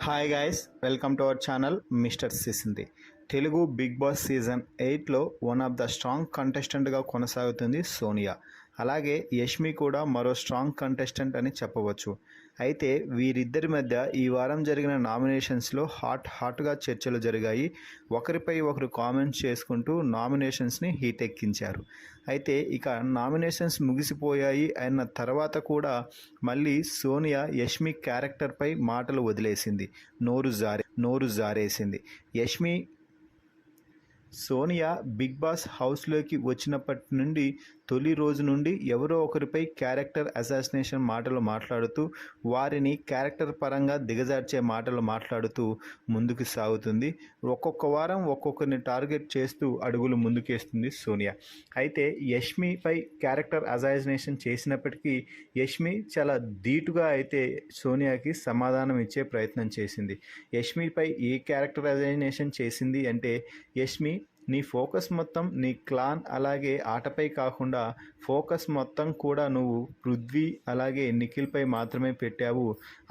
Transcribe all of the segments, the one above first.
Hi guys, welcome to our channel mister సిసింది. Telugu Bigg Boss season 8లో one of the strong కంటెస్టెంట్గా కొనసాగుతుంది సోనియా. అలాగే యష్మి కూడా మరో స్ట్రాంగ్ కంటెస్టెంట్ అని చెప్పవచ్చు. అయితే వీరిద్దరి మధ్య ఈ వారం జరిగిన నామినేషన్స్లో హాట్గా చర్చలు జరిగాయి. ఒకరిపై ఒకరు కామెంట్స్ చేసుకుంటూ నామినేషన్స్ని హీట్ ఎక్కించారు. అయితే ఇక నామినేషన్స్ ముగిసిపోయాయి అన్న తర్వాత కూడా మళ్ళీ సోనియా యష్మి క్యారెక్టర్పై మాటలు వదిలేసింది. నోరు జారేసింది. యష్మి సోనియా బిగ్ బాస్ హౌస్లోకి వచ్చినప్పటి నుండి తొలి రోజు నుండి ఎవరో ఒకరిపై క్యారెక్టర్ అసాసినేషన్ మాటలు మాట్లాడుతూ వారిని క్యారెక్టర్ పరంగా దిగజార్చే మాటలు మాట్లాడుతూ ముందుకు సాగుతుంది. ఒక్కొక్క వారం ఒక్కొక్కరిని టార్గెట్ చేస్తూ అడుగులు ముందుకేస్తుంది సోనియా. అయితే యష్మిపై క్యారెక్టర్ అసాసినేషన్ చేసినప్పటికీ యష్మి చాలా ధీటుగా అయితే సోనియాకి సమాధానం ఇచ్చే ప్రయత్నం చేసింది. యష్మిపై ఏ క్యారెక్టర్ అసాసినేషన్ చేసింది అంటే, యష్మి నీ ఫోకస్ మొత్తం నీ క్లాన్ అలాగే ఆటపై కాకుండా ఫోకస్ మొత్తం కూడా నువ్వు పృథ్వీ అలాగే నిఖిల్పై మాత్రమే పెట్టావు.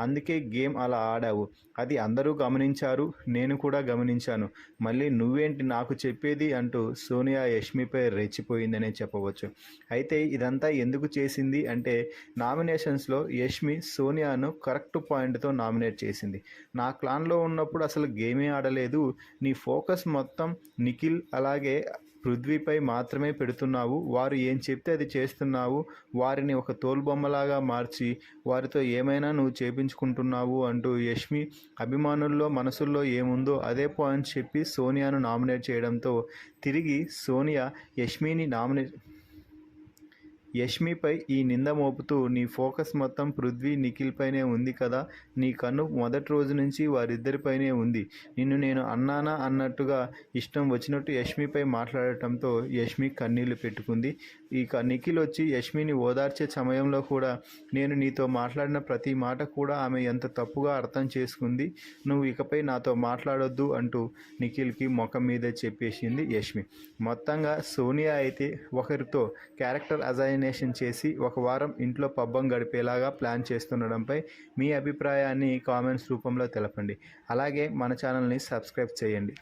అందుకే గేమ్ అలా ఆడావు. అది అందరూ గమనించారు, నేను కూడా గమనించాను. మళ్ళీ నువ్వేంటి నాకు చెప్పేది అంటూ సోనియా యష్మిపై రెచ్చిపోయిందనే చెప్పవచ్చు. అయితే ఇదంతా ఎందుకు చేసింది అంటే, నామినేషన్స్లో యష్మి సోనియాను కరెక్ట్ పాయింట్తో నామినేట్ చేసింది. నా క్లాన్లో ఉన్నప్పుడు అసలు గేమే ఆడలేదు. నీ ఫోకస్ మొత్తం నిఖిల్ అలాగే పృథ్వీపై మాత్రమే పెడుతున్నావు. వారు ఏం చెప్తే అది చేస్తున్నావు. వారిని ఒక తోలుబొమ్మలాగా మార్చి వారితో ఏమైనా నువ్వు చేపించుకుంటున్నావు అంటూ యష్మి అభిమానుల్లో మనసుల్లో ఏముందో అదే పాయింట్ చెప్పి సోనియాను నామినేట్ చేయడంతో తిరిగి సోనియా యష్మిపై ఈ నింద మోపుతూ నీ ఫోకస్ మొత్తం పృథ్వీ నిఖిల్పైనే ఉంది కదా, నీ కన్ను మొదటి రోజు నుంచి వారిద్దరిపైనే ఉంది. నిన్ను నేను అన్నానా అన్నట్టుగా ఇష్టం వచ్చినట్టు యష్మిపై మాట్లాడటంతో యష్మి కన్నీళ్లు పెట్టుకుంది. ఇక నిఖిల్ వచ్చి యష్మిని ఓదార్చే సమయంలో కూడా నేను నీతో మాట్లాడిన ప్రతి మాట కూడా ఆమె ఎంత తప్పుగా అర్థం చేసుకుంది. నువ్వు ఇకపై నాతో మాట్లాడొద్దు అంటూ నిఖిల్కి ముఖం మీదే చెప్పేసింది యష్మి. మొత్తంగా సోనియా అయితే ఒకరితో క్యారెక్టర్ అజైనేషన్ చేసి ఒక వారం ఇంట్లో పబ్బం గడిపేలాగా ప్లాన్ చేస్తుండడంపై మీ అభిప్రాయాన్ని కామెంట్స్ రూపంలో తెలపండి. అలాగే మన ఛానల్ని సబ్స్క్రైబ్ చేయండి.